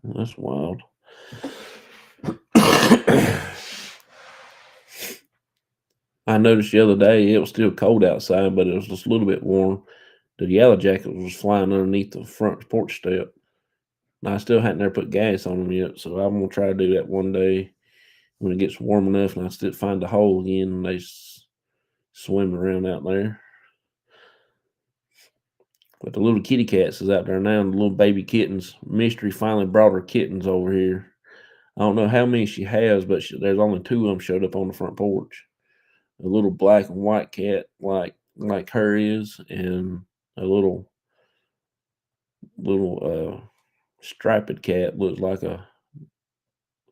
That's wild. I noticed the other day it was still cold outside, but it was just a little bit warm. The yellow jacket was flying underneath the front porch step. And I still hadn't ever put gas on them yet, so I'm gonna try to do that one day when it gets warm enough, and I still find a hole again, and they swim around out there. But the little kitty cats is out there now, and the little baby kittens. Mystery finally brought her kittens over here. I don't know how many she has, but there's only two of them showed up on the front porch. A little black and white cat, like her is, and a little striped cat looks like a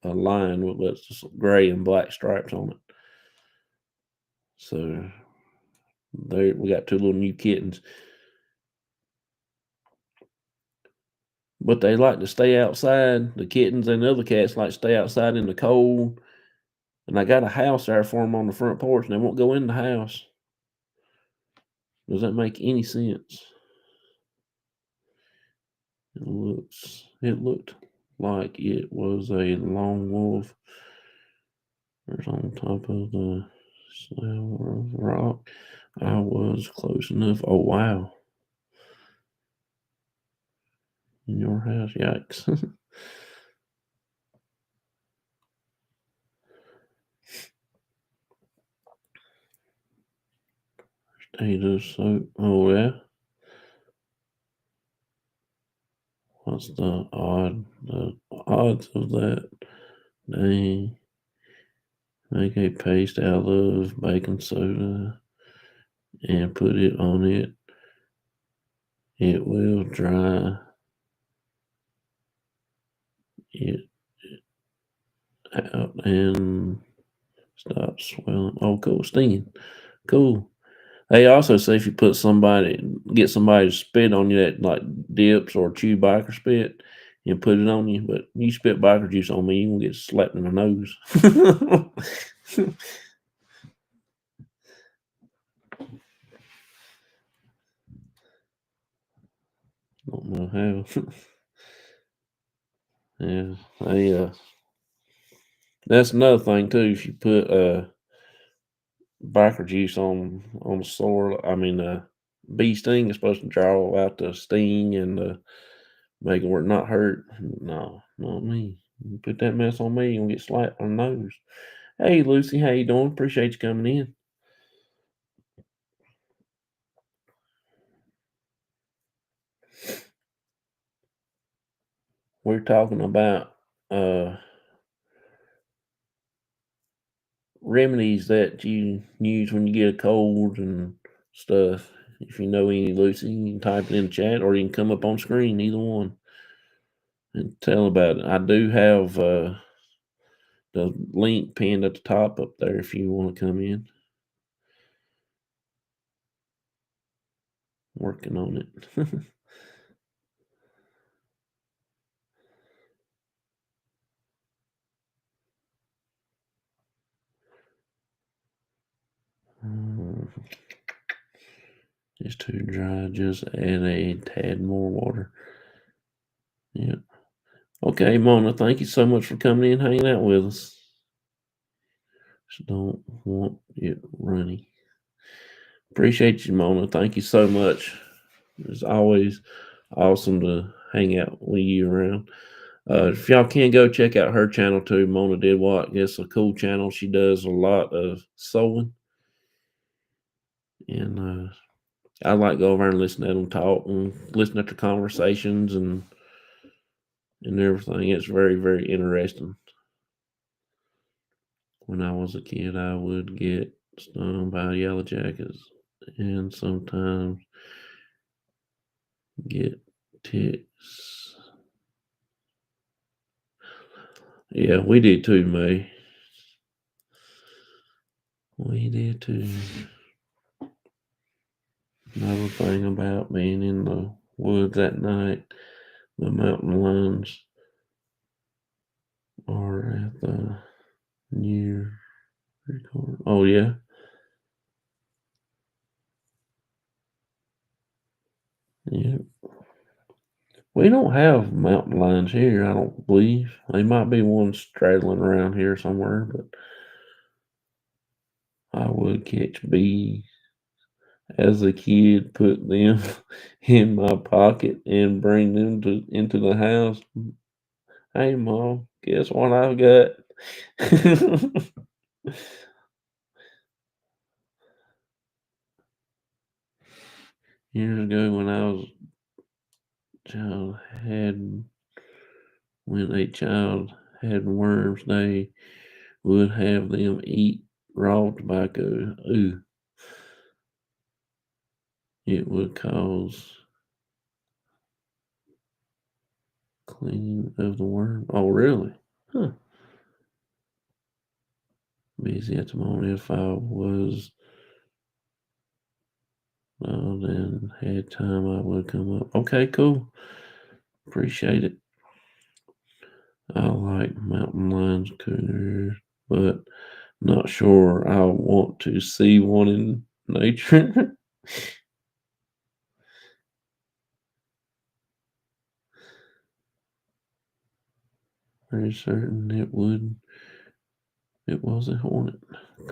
lion with just gray and black stripes on it. So there we got two little new kittens. But they like to stay outside. The kittens and the other cats like to stay outside in the cold. And I got a house there for them on the front porch, and they won't go in the house. Does that make any sense? It looked like it was a lone wolf. There's on top of the slab of rock. I was close enough. Oh wow. In your house. Yikes. Potato soup. Oh yeah. What's the odds of that? They make a paste out of baking soda and put it on it. It will dry it out and stop swelling. Oh, cool. Stinging. Cool. They also say if you get somebody to spit on you that like dips or chew biker spit and put it on you, but you spit biker juice on me, you gonna get slapped in the nose. Don't know how. Yeah, that's another thing too. If you put biker juice on the sore, I mean, bee sting is supposed to draw out the sting and make it where it not hurt. No, not me. You put that mess on me, you'll get slapped on the nose. Hey, Lucy, how you doing? Appreciate you coming in. We're talking about remedies that you use when you get a cold and stuff. If you know any, Lucy, you can type it in the chat or you can come up on screen, either one, and tell about it. I do have the link pinned at the top up there if you want to come in. Working on it. Mm, it's too dry. Just add a tad more water. Yeah. Okay, Mona, thank you so much for coming in, hanging out with us. Just don't want it runny. Appreciate you, Mona. Thank you so much. It's always awesome to hang out with you around. If y'all can go check out her channel too, Mona Did What. It's a cool channel. She does a lot of sewing, and I like go over and listen to them talk and listen to their conversations and everything. It's very, very interesting. When I was a kid, I would get stung by yellow jackets and sometimes get ticks. Yeah, we did too, May. We did too. Another thing about being in the woods at night, the mountain lions are at the near record. Oh yeah. Yeah. We don't have mountain lions here, I don't believe. They might be one straddling around here somewhere, but I would catch bees as a kid, put them in my pocket and bring them into the house. Hey mom, guess what I've got? Years ago when I was a child had when a child had worms, they would have them eat raw tobacco. Ooh, it would cause cleaning of the worm. Oh, really? Huh. Busy at the moment. If I was then had time, I would come up. Okay, cool. Appreciate it. I like mountain lions, cougars, but not sure I want to see one in nature. Very certain it was a hornet.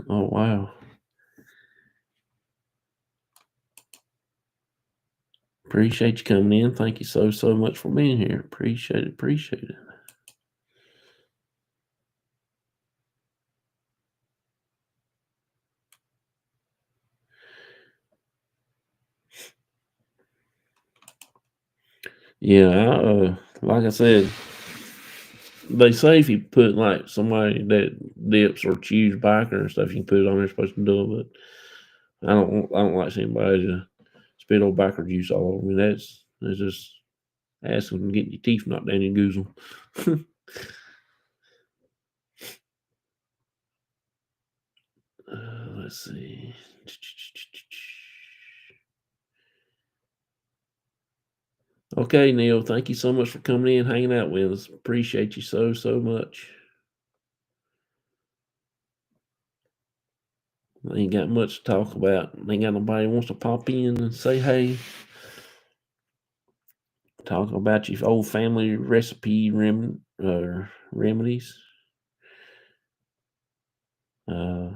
Oh wow. Appreciate you coming in. Thank you so much for being here. Appreciate it. Appreciate it. Yeah, like I said, they say if you put like somebody that dips or chews biker and stuff, you can put it on there, supposed to do it. But I don't like seeing anybody to spit old biker juice all over me. That's just asking to get your teeth knocked down your goozle. Let's see. Okay, Neil, thank you so much for coming in, hanging out with us. Appreciate you so much. I ain't got much to talk about. Ain't got nobody wants to pop in and say hey. Talk about your old family recipe remedies. Uh,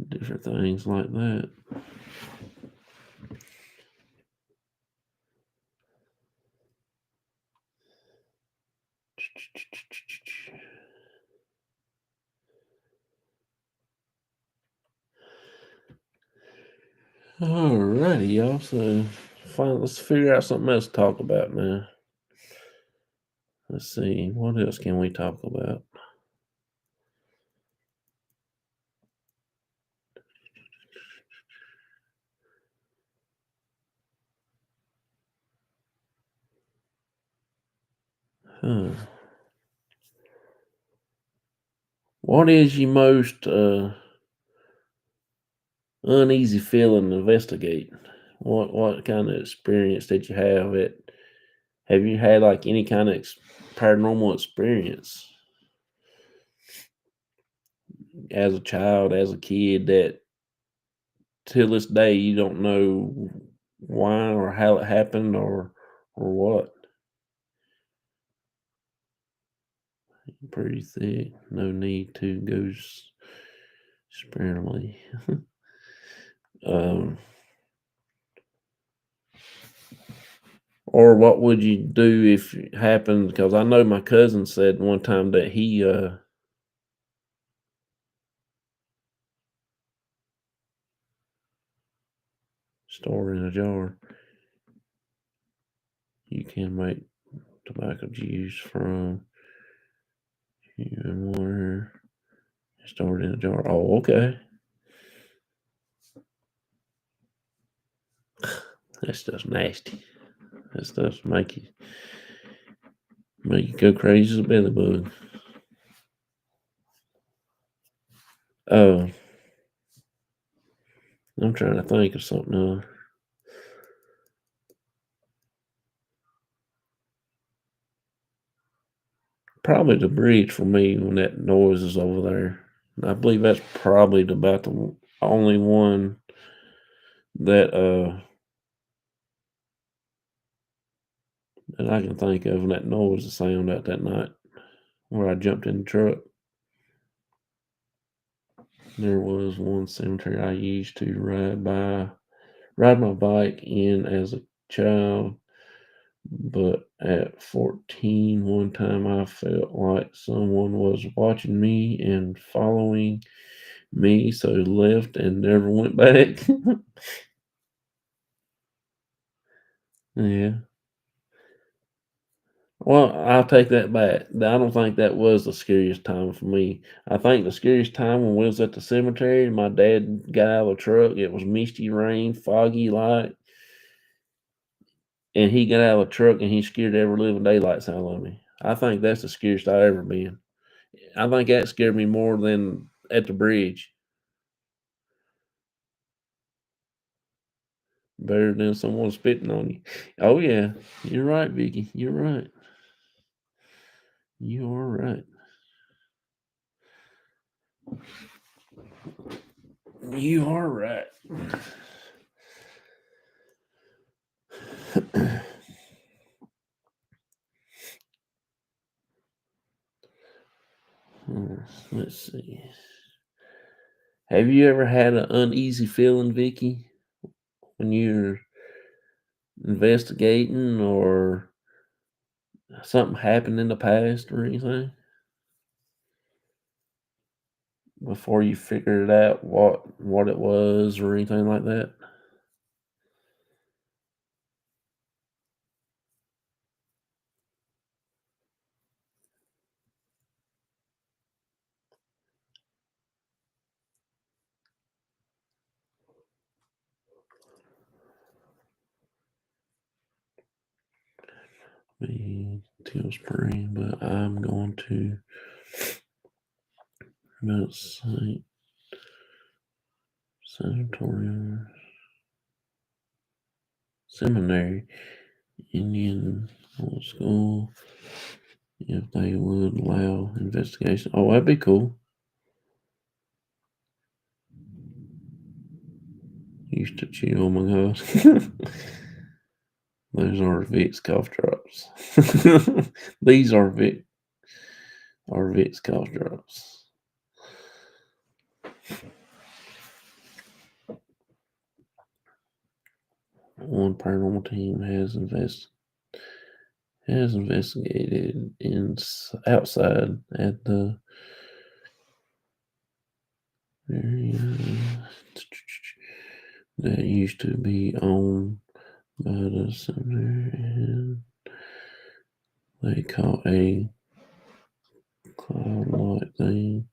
different things like that. Alrighty, y'all. So, fine. Let's figure out something else to talk about now. Let's see. What else can we talk about? Huh. What is your most uneasy feeling investigating? What kind of experience did you have? Have you had like any kind of paranormal experience as a child, as a kid, that till this day you don't know why or how it happened or what? Pretty thick. No need to go sparingly. um, or what would you do if it happened? Because I know my cousin said one time that he stored in a jar. You can make tobacco juice from human water stored in a jar. Oh, okay. That stuff's nasty. That stuff's make you go crazy as a belly bug. Oh, I'm trying to think of something else. Probably the bridge for me when that noise is over there. I believe that's probably about the only one that that I can think of when that noise is sound out that night where I jumped in the truck. There was one cemetery I used to ride my bike in as a child, but at 14, one time I felt like someone was watching me and following me, so left and never went back. Yeah. Well, I'll take that back. I don't think that was the scariest time for me. I think the scariest time when we was at the cemetery, my dad got out of the truck. It was misty rain, foggy light, and he got out of the truck and he scared every living daylights out of me. I think that's the scariest I ever been. I think that scared me more than at the bridge. Better than someone spitting on you. Oh yeah, you're right, Vicky. You're right. You are right. You are right. Let's see. Have you ever had an uneasy feeling, Vicky, when you're investigating or something happened in the past or anything before you figured out what it was or anything like that? Me till spring, but I'm going to Mount Saint Sanatorium Seminary Indian School if they would allow investigation. Oh, that'd be cool. Used to chew. Oh my gosh. Those are Vicks cough drops. These are Vicks cough drops. One paranormal team has investigated outside at the area that used to be owned by the center, and they caught a cloud-like thing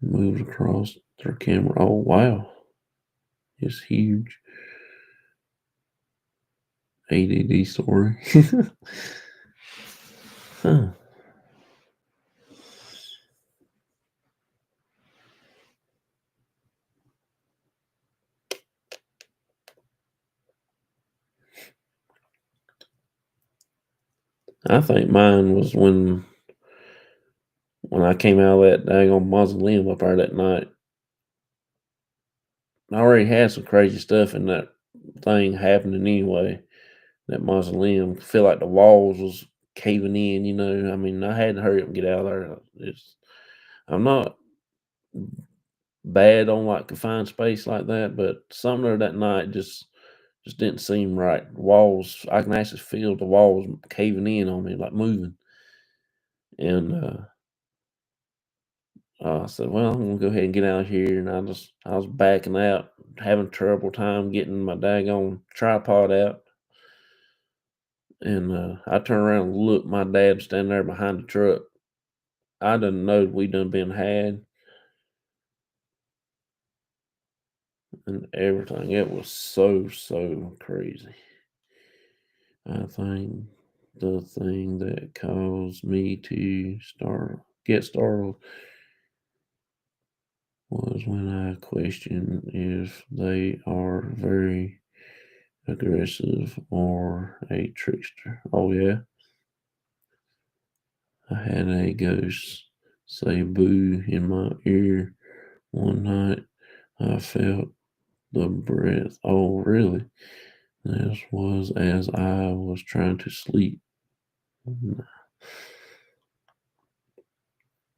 moved across their camera. Oh wow, it's huge. ADD story. Huh. I think mine was when I came out of that daggone mausoleum up there that night. I already had some crazy stuff in that thing happening anyway. That mausoleum, feel like the walls was caving in. I mean, I had to hurry up and get out of there. I'm not bad on like confined space like that, but something there that night just didn't seem right. The walls, I can actually feel the walls caving in on me, like moving. And I said, "Well, I'm gonna go ahead and get out of here." And I was backing out, having trouble time getting my daggone tripod out. And I turned around and looked. My dad standing there behind the truck. I didn't know we done been had and everything. It was so crazy. I think the thing that caused me to get startled was when I questioned if they are very aggressive or a trickster. Oh yeah, I had a ghost say boo in my ear one night. I felt the breath. Oh really? This was as I was trying to sleep.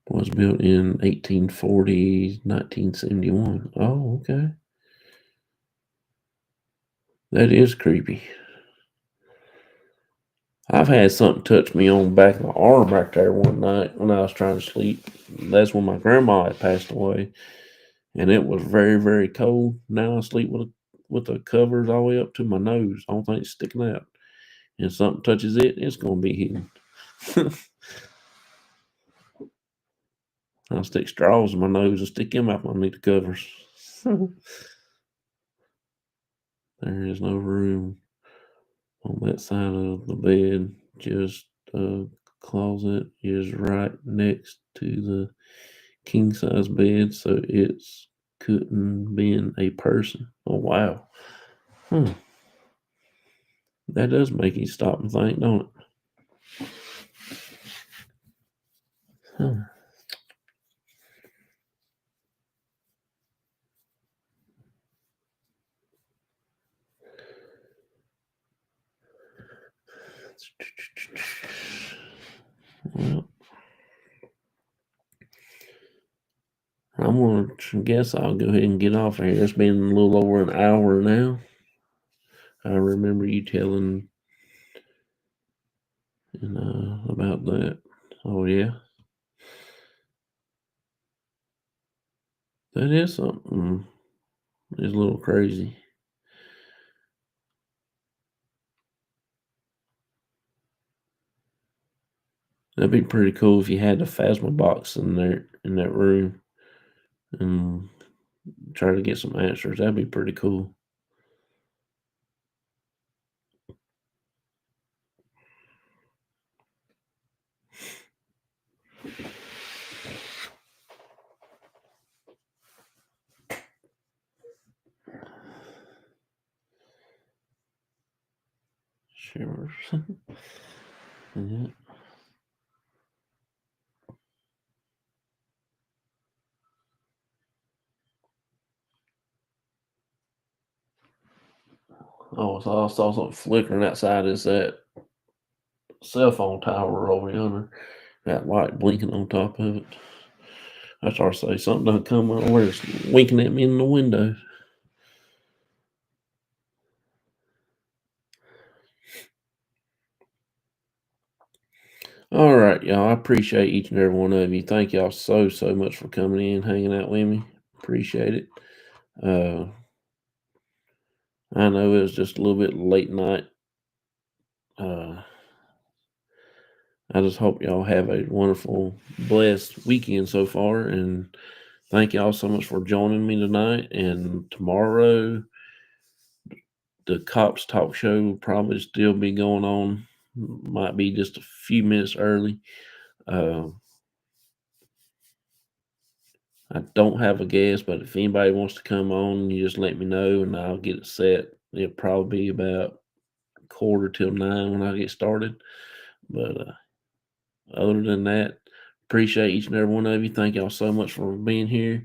Was built in 1840, 1971. Oh, okay. That is creepy. I've had something touch me on the back of my arm right there one night when I was trying to sleep. That's when my grandma had passed away, and it was very cold. Now I sleep with the covers all the way up to my nose. I don't think it's sticking out. And something touches it, it's gonna be hidden. I'll stick straws in my nose and stick them out underneath the covers. There is no room on that side of the bed. Just a closet is right next to the king size bed, so it's couldn't been a person. Oh wow. Hmm. That does make you stop and think, don't it? Huh. Well, I'm gonna guess I'll go ahead and get off of here. It's been a little over an hour now. I remember you telling about that. Oh yeah, that is something. It's a little crazy. That'd be pretty cool if you had the Phasma box in there in that room and try to get some answers. That'd be pretty cool. Sure. Yeah. Oh, so I saw something flickering outside this that cell phone tower over yonder. That light blinking on top of it. I started to say something done come over it's winking at me in the window. All right, y'all. I appreciate each and every one of you. Thank y'all so much for coming in, hanging out with me. Appreciate it. Uh, I know it was just a little bit late night. Uh, I just hope y'all have a wonderful, blessed weekend so far. And thank y'all so much for joining me tonight. And tomorrow, The cops talk show will probably still be going on. Might be just a few minutes early. Uh, I don't have a guest, but if anybody wants to come on, you just let me know and I'll get it set. It'll probably be about 8:45 when I get started. But other than that, appreciate each and every one of you. Thank y'all so much for being here.